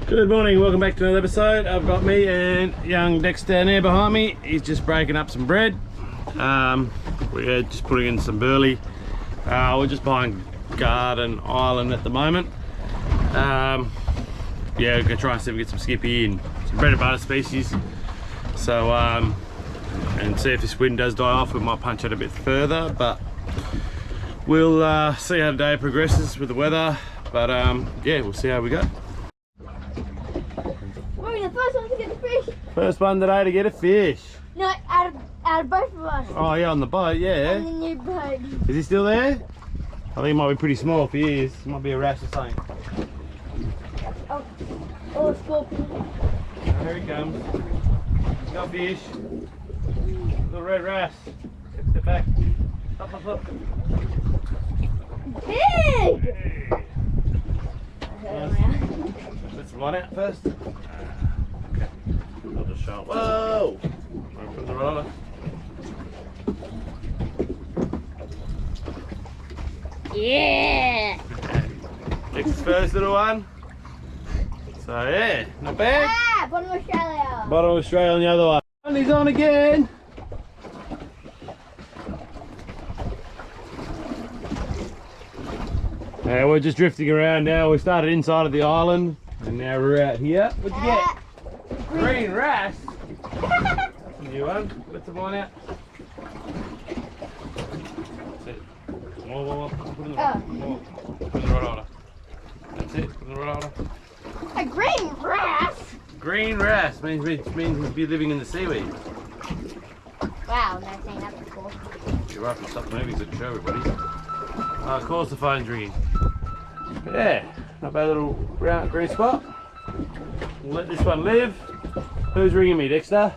Good morning, welcome back to another episode. I've got me and young Dex down there behind me. He's just breaking up some bread. We're just putting in some burley. We're just buying Garden Island at the moment. Yeah, we're gonna try and see if we get some skippy and some bread and butter species. So, and see if this wind does die off. We might punch it a bit further, but we'll see how the day progresses with the weather. But yeah, we'll see how we go. The first one to get the fish. First one today to get a fish. No, out of both of us. Oh yeah, on the boat, yeah. On the new boat. Is he still there? I think he might be pretty small if he is. He might be a wrasse or something. Oh, or a scorpion. Here he comes. Got a fish. Little red wrasse. Step back. Up, up, up. Big! Hey. Let's run out first. Okay. I'll just show. Whoa! I'll put the rod on. Yeah! Next first little one. So yeah, not bad. Ah, bottom of Australia. Bottom of Australia on the other one. And he's on again. Yeah, we're just drifting around now. We started inside of the island and now we're out here. What'd you get? Green wrasse. That's a new one. Let the line out. That's it. More. Put in the rod. More. Put in the rod holder. That's it. Put in the rod holder. A green wrasse? Green wrasse means we'd be living in the seaweed. Wow, never seen that before. You're right, stop moving so I can show everybody. Of course the phone's ringing. But yeah, not bad little round green spot. We'll let this one live. Who's ringing me, Dexter?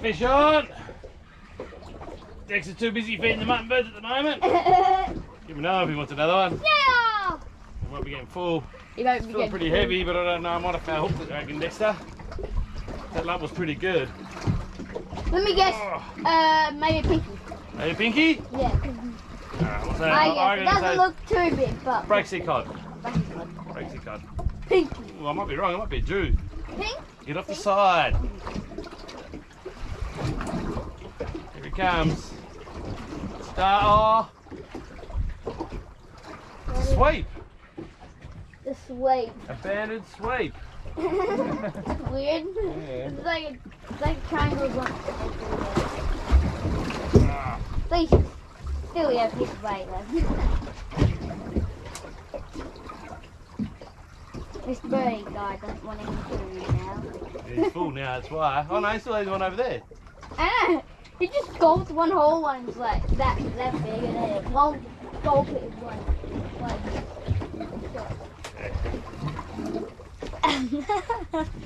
Fish on! Dexter's too busy feeding the mutton birds at the moment. Give me know if he wants another one. Yeah! He might be getting full. You might It's be still getting pretty full. heavy, but I don't know. I might have found hooked it, I reckon, Dexter. That lump was pretty good. Let me guess. Maybe a pinky. Hey, Pinky? Yeah. Alright, what's that? I guess it doesn't look too big, but. Breaksea cod. Pinky. Breaksea cod. Pinky. Well, I might be wrong. It might be a Jew. Pink? Get off the side. Here he comes. Start. Oh. Sweep. The sweep. Abandoned sweep. Weird. Yeah. It's like a triangle one. Ah. Please. Still we have a piece of weight left. This birdie guy doesn't want any food now. He's full now, that's why. Oh no, he still has one over there. Ah, he just gulped one whole one's like that big and then one gulp is one.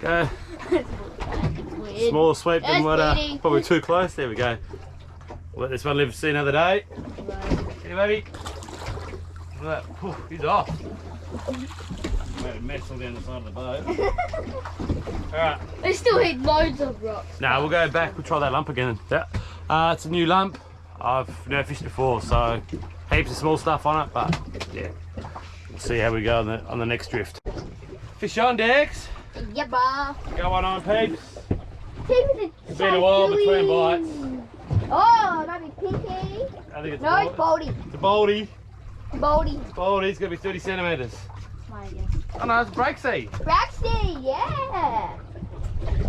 Go. Weird. Smaller sweep than That's what, pretty. probably too close. There we go. We'll let this one live to see another day. Here, baby. Look at that. Whew, he's off. Made a mess all down the side of the boat. Alright. They still hit loads of rocks. Nah, we'll go back. We'll try that lump again. Yeah. It's a new lump. I've never fished before, so heaps of small stuff on it, but yeah. We'll see how we go on the next drift. Fish on, Dex. Yeah, bah. Go on, peeps. It's been a while between bites. Oh, that'd be pinky. I think it's No, it's boldy. It's a boldy. Boldy. Boldy, it's going to be 30 centimetres. My guess. Oh no, it's a breaksea. Braxty, yeah.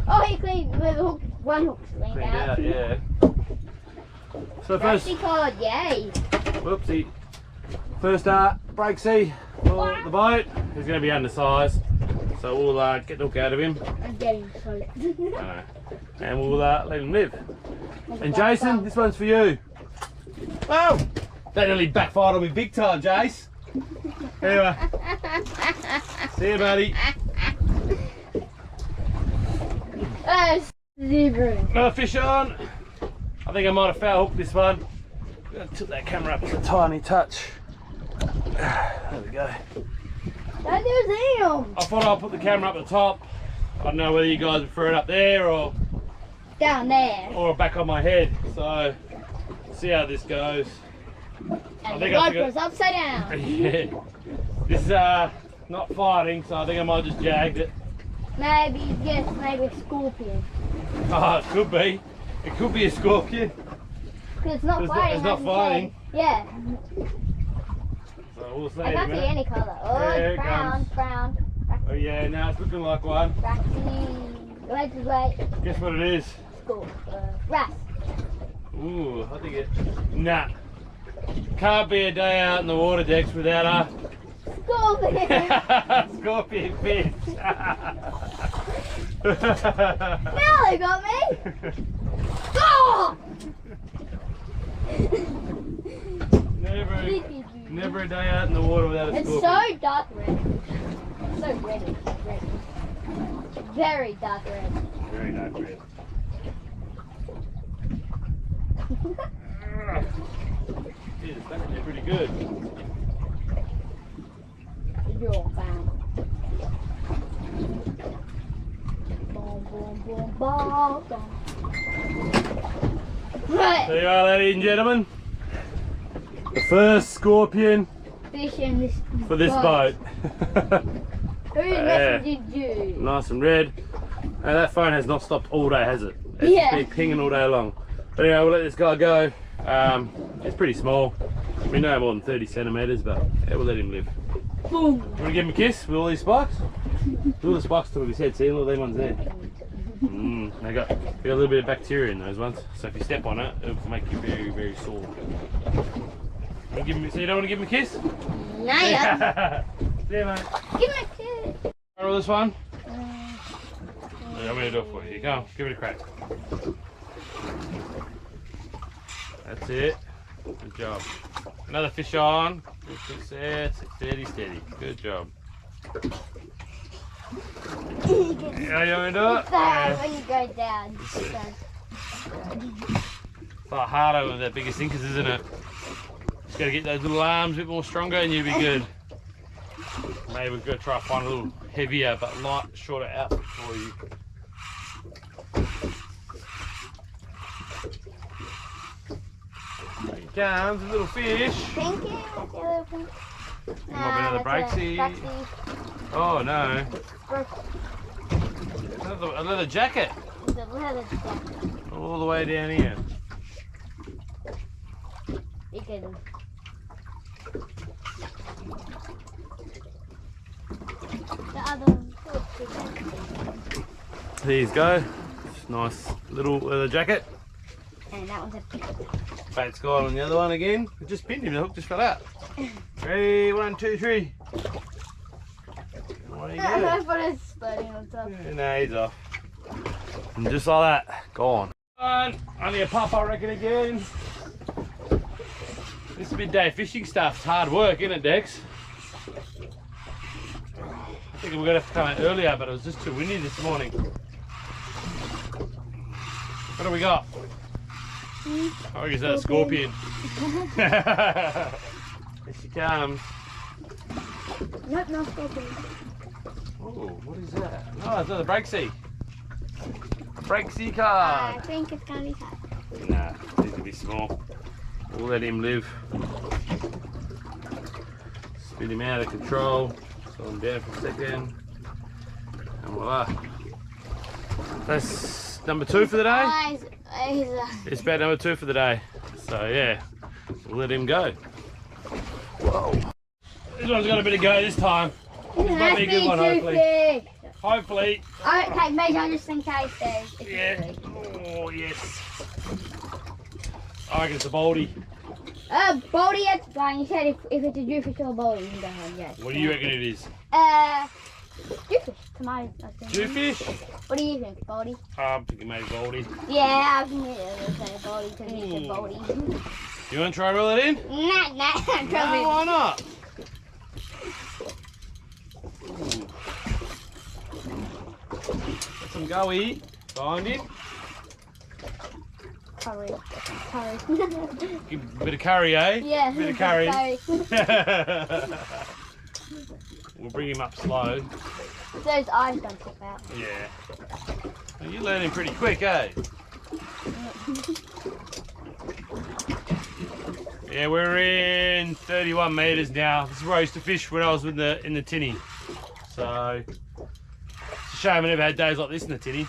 Oh, he cleaned the hook. One hook's cleaned Cleaned out. out, yeah. So first, Braxty cod, yay. whoopsie. First breaksea for the boat. He's going to be undersized, so we'll get the hook out of him. I'm getting so. And we'll let him live. And Jason, this one's for you. Oh! That nearly backfired on me big time, Jace. Anyway. See you, buddy. Zebra. Another fish on. I think I might have foul hooked this one. I'm going to tilt that camera up just a tiny touch. There we go. That is him. I thought I'd put the camera up at the top. I don't know whether you guys prefer it up there or Down there. back on my head. So, see how this goes. And I the think I GoPro's upside down. Yeah. This is Not fighting, so I think I might just jagged it. Maybe, yes, maybe a scorpion. Oh, it could be. It could be a scorpion. Because it's not It's fighting. not fighting. Yeah. So we'll see. I can't see any colour. Oh, There it's it brown, comes. brown. Oh yeah, now it's looking like one. Wait. Guess what it is? Rat. Ooh, I think it. Nah. Can't be a day out in the water, Dex, without a Scorpion. scorpion fish. Now they got me. Oh! Never a day out in the water without a It's scorpion. so dark red. So reddy. Very dark red. Very dark red. It's actually pretty good. You're found. Boom, boom, boom, boom, boom. Right. There you are, ladies and gentlemen. The first scorpion Fish in this for this boat. Whose message did you? Nice and red. And that phone has not stopped all day, has it? It's Yeah. just been pinging all day long. But anyway, we'll let this guy go. It's pretty small. We know more than 30 centimetres, but yeah, we'll let him live. Boom. You want to give him a kiss with all these spikes? Look at the spikes to his head. See, look at them ones there. They got a little bit of bacteria in those ones. So if you step on it, it'll make you very, very sore. So you don't want to give him a kiss? No, yeah. See you, mate. Give me a kiss. Roll this one. I'm going to do it for you. Go on, give it a crack. That's it. Good job. Another fish on. Good set. Steady, steady. Good job. Yeah, you want to do it? It's hard when you go down. It's a lot harder with that bigger sinkers, isn't it? Just got to get those little arms a bit more stronger and you'll be good. Maybe we've got to try to find a little heavier but light, shorter outfit for you. There he comes, a little fish. Pinky. That's the other pink. Might be another breaksy. Oh no. Another jacket. It's a leather jacket. All the way down here. You can. The other one. There you go. Nice little leather jacket. And that one's a pink. Bait's gone on the other one again. It just pinned him, the hook just fell out. Ready, 1, 2, 3. There you go. But it's floating on top. Yeah, no, he's off. And just like that, gone. Only a pup, I reckon, again. This midday fishing stuff's hard work, isn't it, Dex? I think we're going to have to come out earlier, but it was just too windy this morning. What do we got? Oh, is that a scorpion? Here she comes. Nope, no scorpion. Oh, what is that? Oh, it's another breaksea. Breaksea I card. think it's gonna be hot. Nah, it needs to be small. We'll let him live. Spin him out of control. Slow him down for a second. And voila. That's number 2 for the day. It's about number 2 for the day. So yeah, we'll let him go. Whoa. This one's got a bit of go this time. This might be a good one, hopefully. Hopefully. Okay, maybe just in case there's. Yeah. Oh yes. I reckon it's a baldy. Baldy, it's fine. You said if it's a jewfish or a baldy, you can go ahead, yes. What do you reckon it is? Jewfish, to my opinion. Jewfish? What do you think, baldy? I'm thinking maybe baldy. Yeah, I think it is a baldy because it's a baldy. You want to try and reel it in? Nah, No, why not? Let some go-y behind him. Curry. Give a bit of curry, eh? Yeah, A bit of curry. curry. We'll bring him up slow. Those eyes don't pop out. Yeah. Well, you're learning pretty quick, eh? Yeah, we're in 31 metres now. This is where I used to fish when I was in the tinny. So it's a shame I never had days like this in the tinny.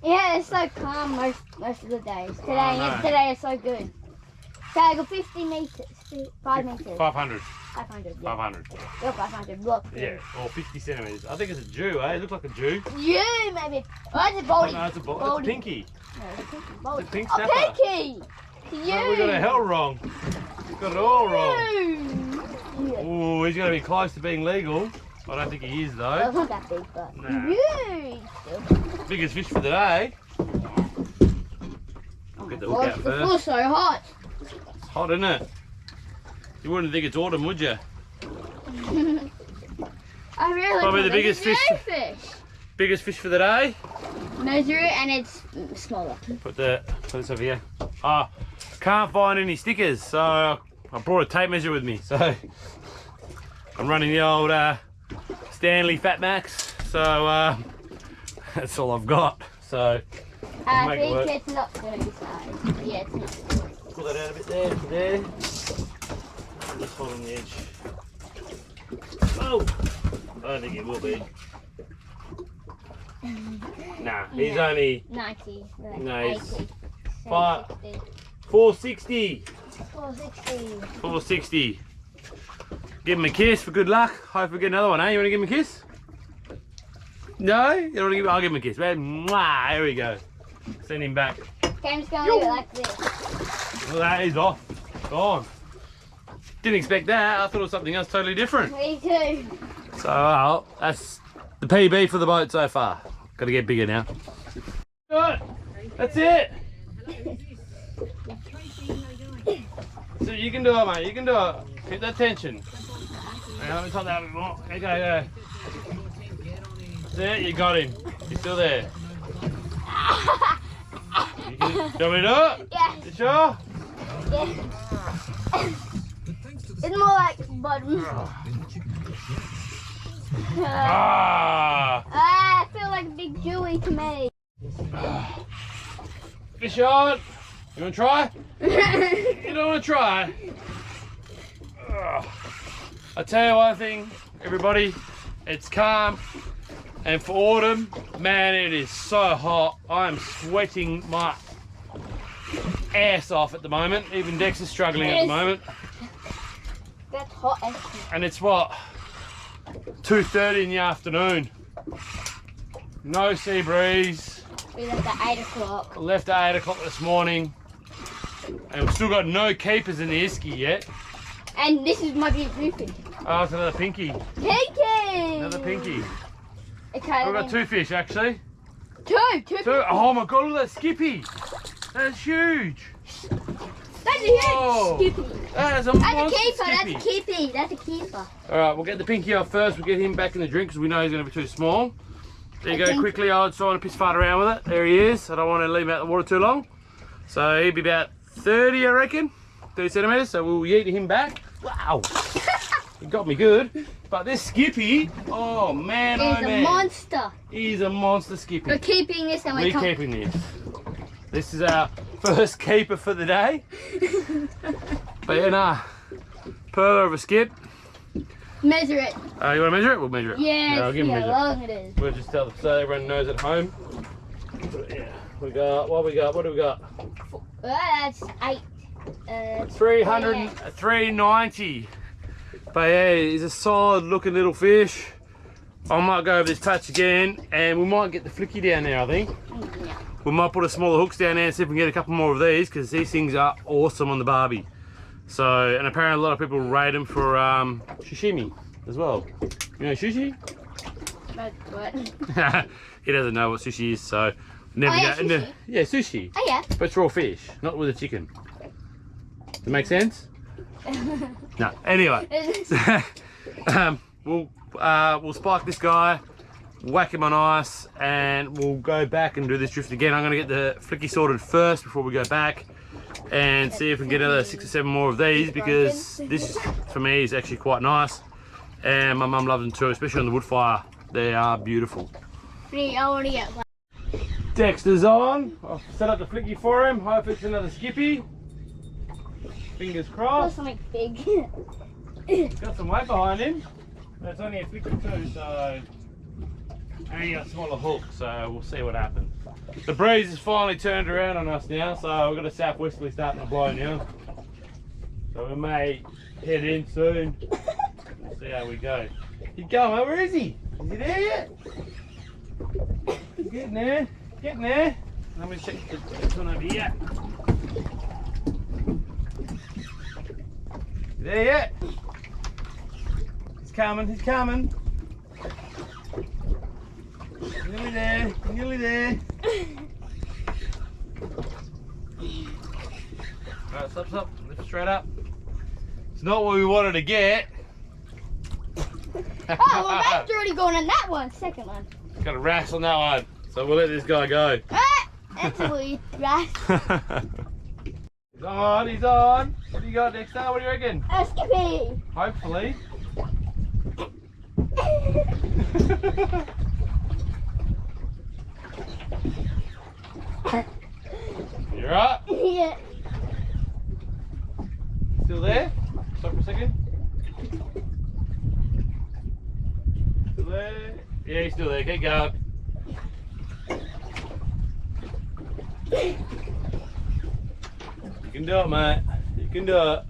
Yeah, it's so calm most of the days. Today is so good. So I got 50 meters, 5 meters. 500. 500. Yeah. 500. You're 500. Look. Yeah, or 50 centimeters. I think it's a Jew, eh? It looks like a Jew. You maybe. Oh, it's a baldy. No, it's a pinky. No, it's a pinky. Baldy. It's a pink Oh, snapper. pinky. You. No, we got it hell wrong. We got it all wrong. Yeah. Oh, he's going to be close to being legal. I don't think he is Well, though. it's not that big, but. Nah. You. Biggest fish for the day. Oh Get the my hook gosh, out the first. floor's so hot. It's hot, isn't it? You wouldn't think it's autumn, would you? I really Probably the thought biggest this fish. is a fish. Biggest fish for the day. Measure it and it's smaller. Put this over here. Ah, can't find any stickers, so I brought a tape measure with me. So I'm running the old Stanley Fat Max. So that's all I've got. So I make it think work. it's not going to be sized. Yeah, it's not. pull that out a bit there, to there. Just hold on the edge. Oh, I don't think it will be. Nah, he's only 90. No, he's 80. 460. 460. 460. Give him a kiss for good luck. Hope we get another one, eh? You want to give him a kiss? No? You don't want to give? I'll give him a kiss. Mwah, there we go. Send him back. Okay, I'm just going to leave it like this. Well, that is off. Gone. Didn't expect that. I thought it was something else totally different. Me too. So, that's the PB for the boat so far. Got to get bigger now. Good. That's it. So you can do it, mate. You can do it. Keep that tension. Hang on, let me top that a bit more. Okay, go. That's it. You got him. He's still there. You can, do you want me to do it? Yes. You sure? Yes. It's more like bottom. Ah! I feel like a big chewy to me. Fish on. You want to try? You don't want to try? I tell you one thing, everybody. It's calm. And for autumn, man, it is so hot. I am sweating my ass off at the moment. Even Dex is struggling at the moment. That's hot actually. And it's what? 2:30 in the afternoon. No sea breeze. We left at 8 o'clock. Left at 8 o'clock this morning. And we've still got no keepers in the isky yet. And this is my big fish. Oh, it's another pinky. Pinky! Another pinky. Okay, We've got two fish actually. Two. Oh my god, look at that skippy. That's huge. That's a huge Whoa. skippy. That is a That's a monster keeper. skippy. That's a keepy. That's a keeper. Alright, we'll get the pinky off first. We'll get him back in the drink because we know he's going to be too small. There you go, quickly. I just don't want to piss fart around with it. There he is. I don't want to leave him out of the water too long. So he'll be about 30, I reckon. 30 centimetres. So we'll yeet him back. Wow. He got me good. But this skippy, oh man, He's oh man. a monster. He's a monster skippy. We're keeping this and We're keeping this. This is our first keeper for the day. But yeah, nah. Pearler of a skip. Measure it. You want to measure it? We'll measure it. Yeah, I'll give him a how measure. long it is. We'll just tell so everyone knows at home. Yeah, we got, what do we got? Well, that's 8. 300, 390. But yeah, he's a solid looking little fish. I might go over this patch again and we might get the flicky down there, I think. Yeah. We might put a smaller hooks down there and see if we can get a couple more of these because these things are awesome on the barbie. So, and apparently a lot of people rate them for sashimi as well. You know sushi? But what? He doesn't know what sushi is, so never yeah, go. sushi. Yeah, sushi. Oh yeah. But it's raw fish, not with a chicken. Does that make sense? No. Anyway, we'll spike this guy, whack him on ice, and we'll go back and do this drift again. I'm going to get the flicky sorted first before we go back and see if we can get another 6 or 7 more of these because this, for me, is actually quite nice. And my mum loves them too, especially on the wood fire. They are beautiful. I want to get one. Dexter's on. I've set up the flicky for him. Hope it's another skippy. Fingers Or crossed. something big. Got some weight behind him. It's only a 52, so and you got a smaller hook, so we'll see what happens. The breeze has finally turned around on us now, so we've got a southwesterly starting to blow now. So we may head in soon. We'll see how we go. He's going, where is he? Is he there yet? He's getting there, getting there. Let me check this one over here. You there yet? He's coming, he's coming. Nearly there, nearly there. Alright, stop, stop, lift straight up. It's not what we wanted to get. Oh, well, that's already going on that one. Second one. Got a wrasse on that one, so we'll let this guy go. Ah, that's a weird wrasse. He's on, he's on. What do you got, Dexter? What do you reckon? A skippy. Hopefully. You right? Yeah. Still there? Stop for a second. Still there? Yeah, he's still there. Keep going. You can do it, mate. You can do it.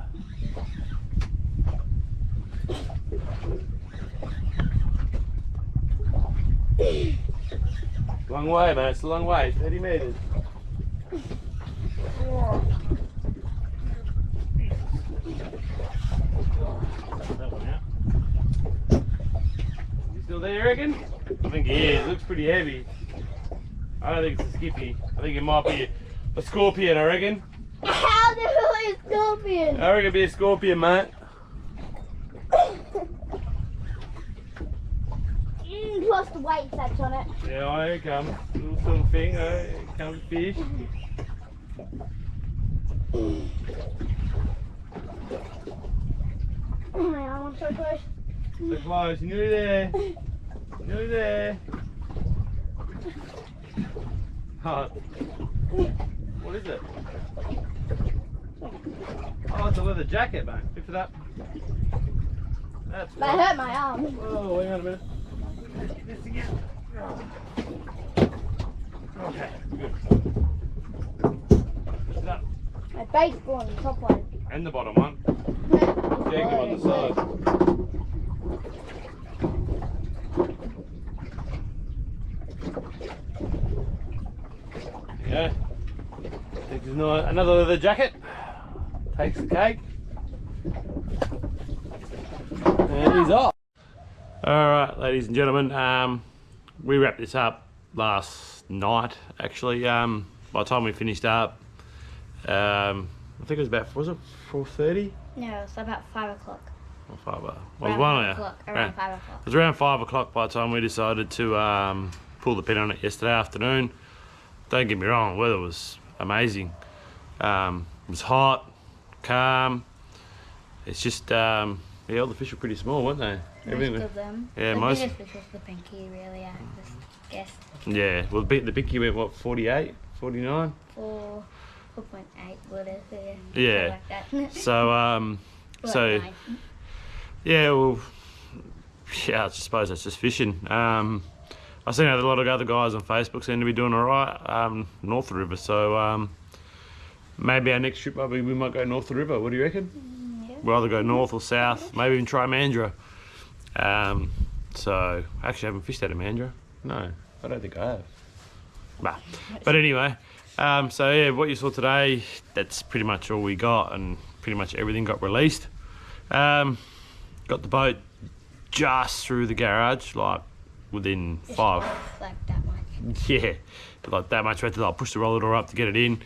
Long way, mate. It's a long way. 30 metres. That one out. You still there, you reckon? I think he is. Looks pretty heavy. I don't think it's a skippy. I think it might be a scorpion, I reckon. How the hell is scorpion? I reckon it'd be a scorpion, mate. Plus the weight that's on it. Yeah, here it comes. Little thing. Here comes fish. Oh man, I'm so close. So close. You're nearly there. Nearly there. Oh. What is it? Oh, it's a leather jacket, mate. Lift it up. That's That hurt my arm. Whoa, hang on a minute. This again. Okay, good. Lift it up. My baseball on the top one. And the bottom one. Jagged on the side. Yeah. Takes another leather jacket. Takes the cake. And he's off. Alright, ladies and gentlemen, we wrapped this up last night actually. By the time we finished up, I think it was about, was it 4:30? No, it's about 5 o'clock. Or 5 well, Around 5 o'clock. Around 5 o'clock. It was around 5 o'clock by the time we decided to pull the pin on it yesterday afternoon. Don't get me wrong, the weather was amazing. It was hot, calm. It's just, yeah, all the fish were pretty small, weren't they? Most of them. Yeah, the most. biggest fish was the pinky, really, I just guess. Yeah, well, the pinky went, what, 48, 49? 4.8, whatever. Yeah. Like that. So, so, yeah, well, yeah, I suppose that's just fishing. I've seen a lot of other guys on Facebook seem to be doing alright, north of the river, so maybe our next trip, maybe we might go north of the river. What do you reckon? Yeah. We'll either go north or south, maybe even try Mandurah. So, actually I haven't fished out of Mandurah. No, I don't think I have. Nah. But anyway, so yeah, what you saw today, that's pretty much all we got, and pretty much everything got released. Got the boat just through the garage, like within Just 5. Like that much. Yeah, like that much. We had to like push the roller door up to get it in,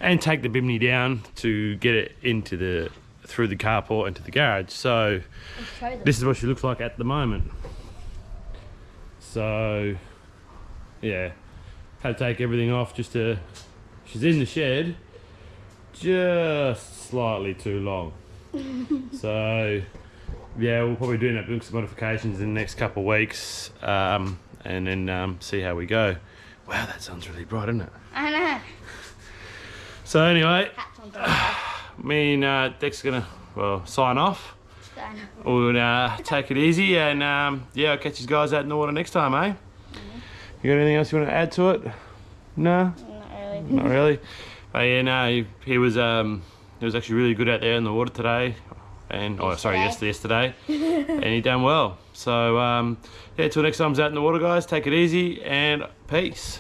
and take the bimini down to get it into the through the carport into the garage. So this is what she looks like at the moment. So yeah, had to take everything off just to. She's in the shed, just slightly too long. So yeah, we'll probably do doing some modifications in the next couple of weeks, and then see how we go. Wow, that sun's really bright, isn't it? I know. So anyway, Hats on top. me and Dex are gonna sign off. we'll take it easy, and yeah, I'll catch you guys out in the water next time, eh? You got anything else you want to add to it? No? Not really. Not really. But yeah, no, he was actually really good out there in the water today, and yesterday, and he done well. So yeah, till next time, out in the water, guys. Take it easy and peace.